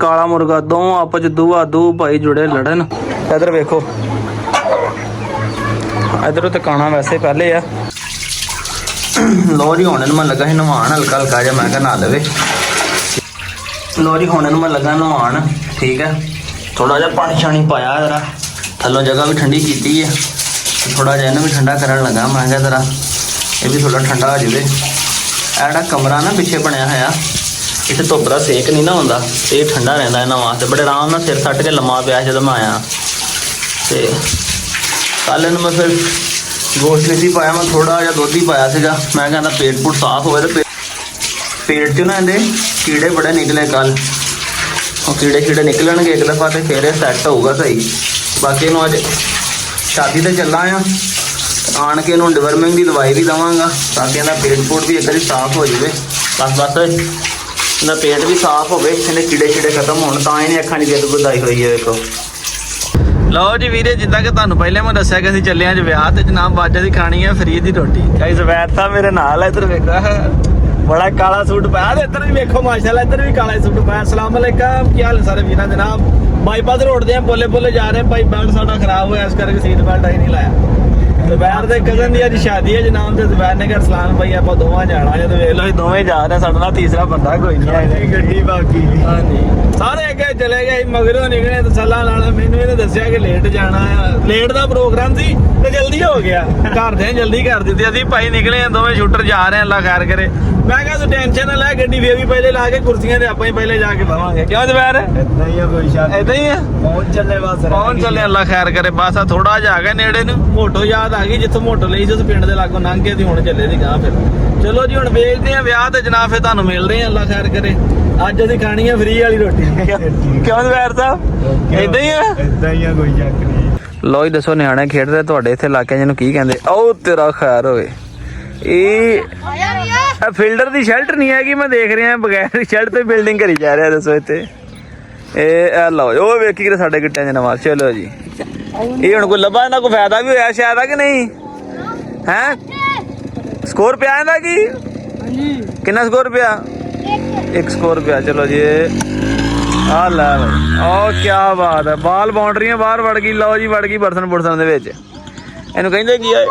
काला मुर्गा दोनों आपस दूआ दू भाई जुड़े लड़न। इधर वेखो इधर तो काना वैसे पहले आ। लो जी हुण मैं लगा ही नवाण हल्का हल्का जहा, मैं क्या नहा लवे। लो जी हुण मैं लगा नवाण, ठीक है। थोड़ा जहा पानी शानी पाया, जरा थल्लों जगह भी ठंडी की है, थोड़ा जहा इन्हूं भी ठंडा करन लगा। मैं क्या जरा ये भी थोड़ा ठंडा हो जाए। एड़ा कमरा ना पिछे बनया होया, इतने धुप का सेक नहीं ना होंदा, ये ठंडा रहिंदा इन्हां वास्ते। बड़े आराम नाल सिर सट के लम्मा पिया जदों मैं आया। तो कल इन्हूं मैं फिर गोश्त नहीं सी पाया, मैं थोड़ा जिहा दुध ही पाया सीगा। मैं कहता पेट पूट साफ होए। तो पेट च ना इहदे कीड़े बड़े निकले कल, और कीड़े शीड़े निकलणगे एक दफ़ा तो फिर सैट होगा सही। बाकी इन्हूं अज शादी ते चला आन के इन्हूं डिवर्मिंग की दवाई भी देवांगा, ताकि इहदा पेट पूट भी एक बारी साफ हो जाए। बस इहदा पेट भी साफ होवे, इहदे कीड़े शीड़े खत्म होण, तां इहने अखां दी जिद्द बुधाई हुई है। देखो लो जी वीरे, जिद्दां कि तुहानूं पहले मैं दस्सिया कि असीं चले आज विआह ते जनाब बाजा दी खानी है फ्री दी रोटी। गाइस ज़ुबैर साहब मेरे नाल है, इधर वेखो बड़ा काला सूट पाया, ते इधर भी वेखो माशाल्लाह इधर भी काला सूट पाया। अस्सलाम वालेकुम, क्या हाल सारे वीरां जनाब। बाईपास रोड दे बोले बोले जा रहे हैं भाई, बेल्ट साडा खराब होया इस करके सीट बेल्ट ही नहीं लाया। ज़ुबैर दे कज़न दी अज शादी है जनाब, ते ज़ुबैर ने कहा सलाम भाई आपां दोवां जाना है। तो वेख लो दोवें जा रहे हैं, साडे नाल तीसरा बंदा कोई नहीं है। गड्डी बाकी हाँ जी, सारे अगे चले गए, मगरों निकले तो सलाह लाना। मैनू इहने दस्सिया कि लेट जाना है, लेट दा प्रोग्राम सी ते जल्दी हो गया, घर दे जल्दी कर दी। असीं भाई निकले हैं दोवें शूटर जा रहे हैं, अल्लाह खैर करे। मैं कहा तू टेंशन ना ले, गड्डी फिर भी पहले ला के कुर्सियां ते आपां ही पहले जाके बवांगे। क्यों ज़ुबैर इदां ही है, कोई शक इदां ही है। पहुंच चले बस, पहुंच चले, अल्लाह खैर करे। बस थोड़ा जा गया नेड़े नूं, मोटो याद आ गई जिੱਥੋਂ मोटो ਲਈ ਸੀ ਉਸ ਪਿੰਡ ਦੇ ਲਾਗੋਂ ਲੰਘ ਕੇ ਤੇ ਹੁਣ ਚੱਲੇ ਦੀ ਗਾਂ। ਫਿਰ ਚਲੋ ਜੀ ਹੁਣ ਵੇਖਦੇ ਆ ਵਿਆਹ ਤੇ ਜਨਾਬ, ਫਿਰ ਤੁਹਾਨੂੰ ਮਿਲਦੇ ਆ, ਅੱਲਾਹ ਖੈਰ ਕਰੇ। ਅੱਜ ਅਸੀਂ ਖਾਣੀ ਆ ਫ੍ਰੀ ਵਾਲੀ ਰੋਟੀ। ਕਿਉਂ ज़ुबैर ਸਾਹਿਬ ਇਦਾਂ ਹੀ ਆ? ਇਦਾਂ ਹੀ ਆ, ਕੋਈ ਸ਼ੱਕ ਨਹੀਂ। ਲੋ ਜੀ ਦੱਸੋ ਨਿਆਣੇ ਖੇਡਦੇ ਤੁਹਾਡੇ ਇੱਥੇ ਇਲਾਕੇ ਜਿਹਨੂੰ ਕੀ ਕਹਿੰਦੇ? ਉਹ ਤੇਰਾ ਖੈਰ ਹੋਵੇ। ਇਹ ਫੀਲਡਰ ਦੀ ਸ਼ੈਲਟਰ ਨਹੀਂ ਹੈਗੀ, ਮੈਂ ਦੇਖ ਰਿਹਾ ਬਗੈਰ ਸ਼ੈਲਟ ਤੋਂ ਬਿਲਡਿੰਗ ਕਰੀ ਜਾ ਰਿਹਾ। ਦੱਸੋ ਇੱਥੇ ਇਹ ਲਓ ਉਹ ਵੇਖੀ ਕਿਤੇ ਸਾਡੇ ਗਿੱਟਿਆਂ 'ਚ ਨਵਾਜ਼। ਚਲੋ ਜੀ ਇਹ ਹੁਣ ਕੋਈ ਲੱਭਾ, ਇਹਨਾਂ ਕੋਈ ਫਾਇਦਾ ਵੀ ਹੋਇਆ ਸ਼ਾਇਦ ਆ ਕਿ ਨਹੀਂ ਹੈ? ਸਕੋਰ ਪਿਆ ਇਹਦਾ ਕੀ? ਕਿੰਨਾ ਸਕੋਰ ਪਿਆ? 1 ਸਕੋਰ ਪਿਆ। ਚਲੋ ਜੀ ਆ ਲੈ ਭਾਈ, ਉਹ ਕੀ ਬਾਤ ਹੈ। ਬਾਲ ਬਾਉਂਡਰੀਆਂ ਬਾਹਰ ਵੜ ਗਈ। ਲਓ ਜੀ ਵੜ ਗਈ ਬਰਸਨ ਬੁਰਸਨ ਦੇ ਵਿੱਚ। ਇਹਨੂੰ ਕਹਿੰਦੇ ਕੀ ਆ?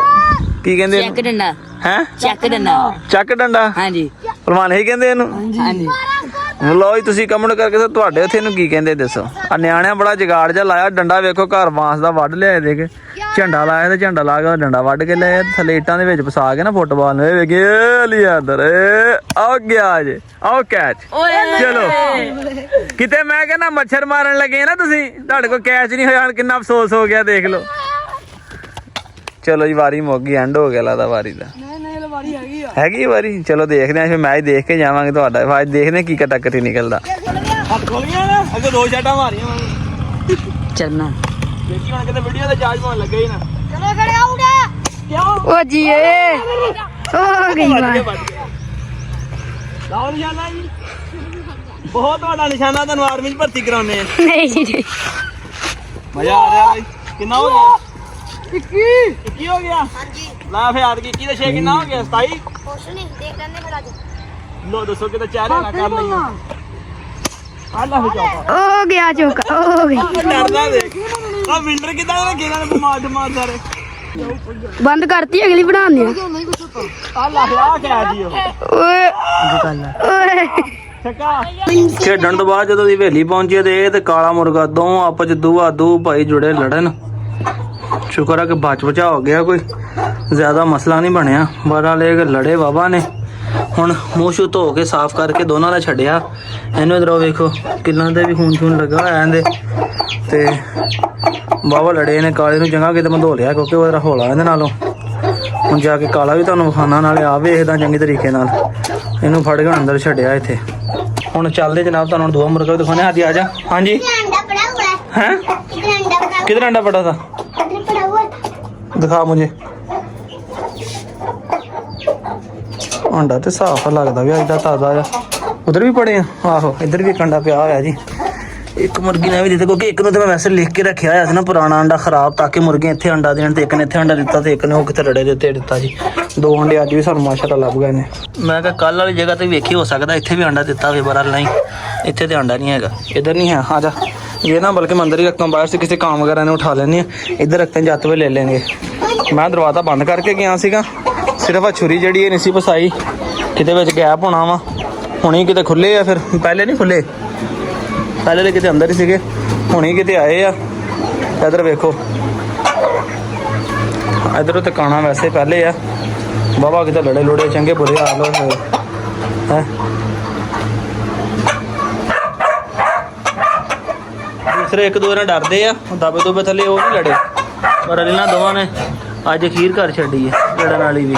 ਕੀ ਕਹਿੰਦੇ? ਚੱਕ ਡੰਡਾ ਹੈ? ਚੱਕ ਡੰਡਾ, ਚੱਕ ਡੰਡਾ ਹਾਂਜੀ, ਭਲਵਾਨ ਇਹੀ ਕਹਿੰਦੇ ਇਹਨੂੰ ਹਾਂਜੀ। ਲਓ ਜੀ ਤੁਸੀਂ ਕਮੈਂਟ ਕਰਕੇ ਤੁਹਾਡੇ ਉੱਥੇ ਇਹਨੂੰ ਕੀ ਕਹਿੰਦੇ ਦੱਸੋ। ਆ ਨਿਆਣਿਆਂ ਬੜਾ ਜਗਾੜ ਜਿਹਾ ਲਾਇਆ, ਡੰਡਾ ਵੇਖੋ ਘਰ ਬਾਂਸ ਦਾ ਵੱਢ ਲਿਆ, ਦੇਖ ਝੰਡਾ ਲਾਇਆ ਤੇ ਝੰਡਾ ਲਾ ਕੇ ਡੰਡਾ ਵੱਢ ਕੇ ਲਿਆ ਥੱਲੇ ਇੱਟਾਂ ਦੇ ਵਿੱਚ ਫਸਾ ਕੇ ਨਾ ਫੁੱਟਬਾਲ ਨੂੰ। ਇਹ ਵੇਖੇ ਲਿਆ ਅੰਦਰ, ਆ ਗਿਆ ਜੇ, ਆਓ ਕੈਚ। ਚਲੋ ਕਿਤੇ ਮੈਂ ਕਹਿੰਦਾ ਮੱਛਰ ਮਾਰਨ ਲੱਗੇ ਨਾ ਤੁਸੀਂ, ਤੁਹਾਡੇ ਕੋਲ ਕੈਚ ਨਹੀਂ ਹੋਇਆ, ਕਿੰਨਾ ਅਫਸੋਸ ਹੋ ਗਿਆ ਦੇਖ ਲਓ। ਚਲੋ ਜੀ ਵਾਰੀ ਮੁੱਕ ਗਈ, ਐਂਡ ਹੋ ਗਿਆ ਲੱਗਦਾ ਵਾਰੀ ਦਾ। ਹੈਗੀ ਵਾਰੀ, ਚਲੋ ਦੇਖਦੇ ਆਂ ਫਿਰ ਮੈਚ ਦੇਖ ਕੇ ਜਾਵਾਂਗੇ ਤੁਹਾਡਾ। ਅੱਜ ਦੇਖਦੇ ਆਂ ਕੀ ਕਟਾਕਟੀ ਨਿਕਲਦਾ। ਦੋ ਸ਼ਾਟਾਂ ਮਾਰੀਆਂ ਚੱਲਣਾ, ਦੇਖੀ ਹੁਣ ਕਿਤੇ ਵੀਡੀਓ ਤੇ ਚਾਰਜ ਪਾਉਣ ਲੱਗੇ ਹੀ ਨਾ। ਚਲੋ ਖੜੇ ਆਊਟ ਓ ਜੀ, ਏ ਹੋ ਗਈ ਬਾਤ। ਲਾਓ ਨਿਸ਼ਾਨਾ ਜੀ, ਬਹੁਤ ਵੱਡਾ ਨਿਸ਼ਾਨਾ, ਤੁਹਾਨੂੰ ਆਰਮੀ 'ਚ ਭਰਤੀ ਕਰਾਉਣੇ ਆ। ਨਹੀਂ ਜੀ ਮਜ਼ਾ ਆ ਰਿਹਾ ਬਾਈ। ਕਿੰਨਾ ਹੋ ਗਿਆ? 21 ਹੋ ਗਿਆ। ਹਾਂਜੀ ਲਾ ਫਿਰ ਆਦਕੀ 21 ਦਾ 6 ਕਿੰਨਾ ਹੋ ਗਿਆ? 27। ਕੁਛ ਨਹੀਂ ਦੇਖ ਲੈਂਦੇ ਫਿਰ ਅੱਜ। ਲੋ ਦੱਸੋ ਕਿਤੇ ਚਾਰੇ ਨਾ ਕਰ ਲਈ। ਆਲਾ ਹੋ ਗਿਆ ਚੋਕਾ, ਹੋ ਗਿਆ। ਡਰਦਾ ਦੇਖ ਆ ਵਿੰਡਰ ਕਿਦਾਂ ਰੱਖੇ ਇਹਨਾਂ ਨੇ ਬਿਮਾਰ ਬਿਮਾਰ ਸਾਰੇ। ਬੰਦ ਕਰਤੀ, ਅਗਲੀ ਬਣਾਉਂਦੇ ਆ। ਆਲਾ ਆ ਗਿਆ ਜੀ ਓਏ ਓਏ ਛੱਕਾ। ਖੇਡਣ ਤੋਂ ਬਾਅਦ ਜਦੋਂ ਦੀ ਹਵੇਲੀ ਪਹੁੰਚੇ ਤੇ ਇਹ ਤੇ ਕਾਲਾ ਮੁਰਗਾ ਦੋਵੇਂ ਆਪਸ ਚ ਦੂਆ ਦੂ ਭਾਈ ਜੁੜੇ ਲੜਨ। शुक्र है कि बच बचा हो गया, कोई ज़्यादा मसला नहीं बनया। बहरहाल ये लड़े बाबा ने हुण मूँह शू धो के साफ करके दोनों का छड्डिया। इनू इधरों वेखो किल्लां ते भी खून शून लगा होया इहदे ते बाबा लड़े ने। काले नूं चंगा किते मंधो लिया क्योंकि ओहदा हौला इहदे नालों। हुण जाके काला भी तुहानूं विखाना, नाले आ वेखदा चंगे तरीके नाल। इनू फड़ के अंदर छड्डिया इत्थे। हुण चलदे जनाब, तुहानूं दो मुर्गा भी दिखाने। हां जी आ जा। हां जी हैं किधर अंडा पड़ा था? दिखा मुझे। अंडा तो साफ लगता भी अज ताजा आ। उधर भी पड़े आहो, इधर भी अंडा पिया होया जी। एक मुर्गी ने भी दिता क्योंकि एक तो मैं वैसे लिख के रखा होया ना पुराना अंडा खराब, ताकि मुर्गियां इत्थे अंडा देन। ते एक ने इत्थे अंडा दिता ते एक ने वो किते रड़े दिते दिता जी। 2 ਅੰਡੇ ਅੱਜ ਵੀ ਸਾਨੂੰ ਮਾਸ਼ਾਅੱਲਾ ਲੱਭ ਗਏ ਨੇ। ਮੈਂ ਕਿਹਾ ਕੱਲ ਵਾਲੀ ਜਗ੍ਹਾ ਤੇ ਵੇਖੀ ਹੋ ਸਕਦਾ ਇੱਥੇ ਵੀ ਅੰਡਾ ਦਿੱਤਾ ਹੋਵੇ ਬਰਾ ਨਹੀਂ ਇੱਥੇ ਤੇ ਅੰਡਾ ਨਹੀਂ ਹੈਗਾ। इधर नहीं है, आ जा। ये ना बल्कि मैं अंदर ही रखता हूँ, बाहर से किसी काम वगैरह ने उठा लेनी है, इधर रखते हैं, जाते हुए ले लेंगे। मैं दरवाज़ा बंद करके गया सीगा, सिर्फ आ छुरी जी नहीं सी फसाई, किते विच गैप होना वा, हुणी किते खुले आ, फिर पहले नहीं खुले, पहले तो किते अंदर ही सीगे, हुणी किते आए आ। इधर वेखो, इधर तकाना वैसे पहले आ बाबा, किते लड़े लुड़े चंगे बुरे हाल होए हैं। दूसरे एक दो ने डरते आ, दबे दुबे थले वो नहीं लड़े, पर इन्होंने दोवां ने अज अखीर कर छड़ी है लड़न वाली भी।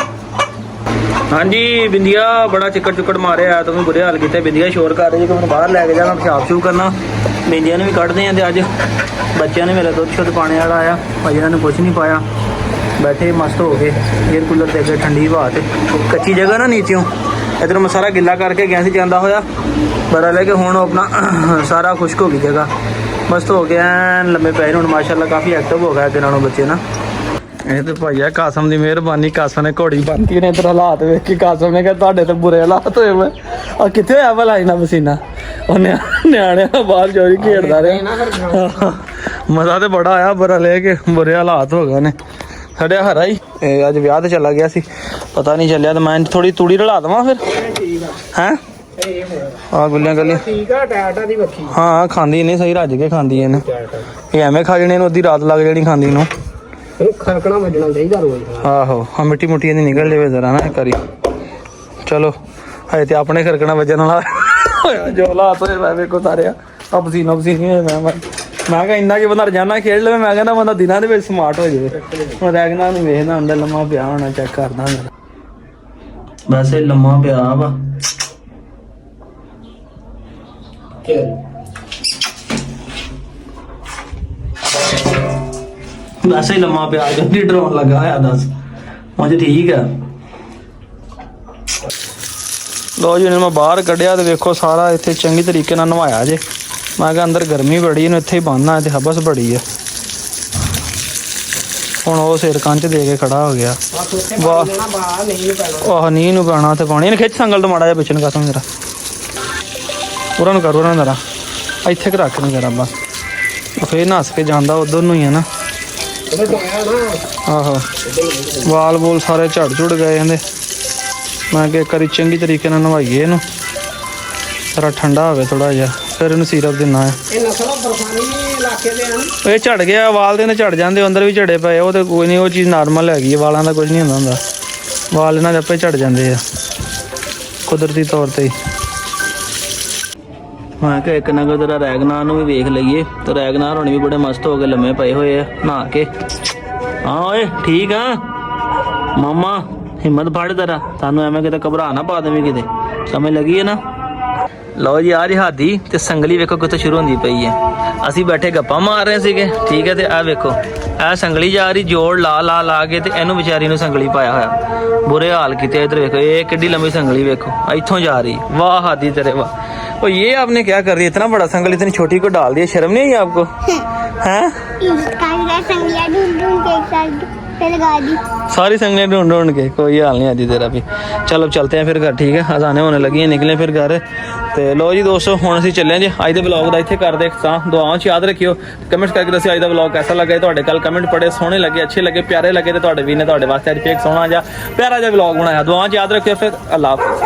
हाँ जी बिंदिया बड़ा चिक्कड़ चुक्कड़ मारे आ, तुम्हें बुरे हाल किए। बिंदिया शोर कर रही है कि मैं बाहर लैके जाना, पेशाब शूब करना। बिंदिया ने भी कढ़ते हैं, अज बच्चों ने मेरा दुध शुद्ध पाने वाला आया, भाई इन्होंने कुछ नहीं पाया, बैठे मस्त हो गए एयर कूलर दे के, ठंडी हवा से। कच्ची जगह ना नीचों, इधर मैं सारा गिला करके गया जाता होया, बड़ा लेके हूँ अपना सारा खुश्क हो गई जगह, मस्त हो गया लम्बे पै हूँ माशाल्लाह, काफ़ी एक्टिव हो गया अगे नालों बच्चे ना। ये तो भाई है कासम की मेहरबानी, कासम ने घोड़ी बनती ने इधर हालात वेख के, कासम ने कहा तुहाडे तो बुरे हालात होए मैं और कितने होया भला इन्ना पसीना, और न्याणे बाहर चोरी खेड़दा रहा, मजा तो बड़ा आया, बड़ा लेके बुरे हालात हो गए ने साढ़े। हरा ही अज ब्याह ते चला गया सी, पता नहीं चलिया, तो मैं थोड़ी तूड़ी रला देवां फिर हैं। हाँ गुलियां गलियां हाँ खांदी नहीं, सही रज के खांदी है ये, एवें खा जने अद्धी रात लग जानी खांदी नूं, खड़कना वजना चाहिदा रोज। आहो हाँ मिट्टी मुट्टी दी निकल जावे जरा ना एक बारी, चलो हजे ते अपने खड़कना वजन वाला होया जो हालात होए। मैं वेखो सारे आ पसीना पसीनी होए, मैं कहा इन्ना कि बंदा रोजाना खेल लवे, मैं कहना बंदा दिनां दे विच स्मार्ट हो जाए। मैं रैगना नहीं वेखदा, अंदर लम्मा पिया होना चेक करदा मेरा, वैसे लम्मा पिया वा वैसे ही लम्मा पिया, जल्दी डराउन लगा है, दस मुझे ठीक है। लो जी मैं बाहर कढ़िया तो वेखो सारा इतने चंगी तरीके नाल नवाया जे, मैं कहा अंदर गर्मी बड़ी है, इत्थे ही बंदना है, हबस बड़ी है। हुण वो सिर कंच दे के खड़ा हो गया, वाह नींह नूं पैना ते पानी, खिच संगल तो माड़ा जिहा पिछन कसम जरा, उरा कर उरा जरा इत्थे क रख नहीं जरा, बस फिर नस के जांदा उधर नूं ही है ना। आहो वाल वूल सारे झड़ झुड़ गए इहदे, मैं कि एक बारी चंगी तरीके नाल नवाइए इनू, जरा ठंडा होवे थोड़ा जिहा, फिर इनू सिरप देना है। ये झड़ गया वाल तो झड़ जाते, अंदर भी झड़े पे, वो तो कोई नहीं, वो चीज़ नॉर्मल हैगी, वालों का कुछ नहीं होंदा, वाल इन्हां दे आपे झड़ जाते हैं कुदरती तौर पर ही। मैं क्या एक नगर जरा रैगनार भी वेख लीए, तो रैगनार होने भी बड़े मस्त हो गए, लम्मे पे हुए है नहा के। हाँ ओए ठीक हाँ मामा, हिम्मत फड़ जरा, सानू एवें किते घबरा ना पा देवीं किते, समझ लगी है ना। लो जी आ हादी ते संगली वेखो कितों शुरू होंदी पई है, असीं बैठे गप्पा मार रहे सीगे, ठीक है, तो आ वेखो आ संगली जा रही, जोड़ ला ला ला के, ते इनू बेचारी नू संगली पाया होया, बुरे हाल किते। इधर वेखो ये किड्डी लंबी संगली वेखो, इत्थों जा रही, वाह हादी तेरे वाह। तो ये आपने क्या कर दिया, इतना बड़ा संगल इतनी छोटी को डाल दिया, शर्म नहीं आई आपको हैं? सारी संगलियां ढूंढ ढूंढ के, कोई हाल नहीं आती तेरा भी। चलो चलते हैं फिर घर, ठीक है, अजाने होने लगी हैं, निकले फिर घर। तो लो जी दोस्तों हुण असीं चले जी, अज दे ब्लॉग दा इत्थे करदे इख्तिताम। दुआवां च याद रखियो, कमेंट करके दस्सियो अज दा ब्लॉग कैसा लगे, तुहाडे कल कमेंट पढ़े सोहणे लगे, अच्छे लगे, प्यारे लगे, तो तुहाडे वीर ने तुहाडे वास्ते अज फिर सोहना जा प्यारा जा ब्लॉग बनाया। दुआवां च याद रखियो, फिर अल्लाह हाफिज़।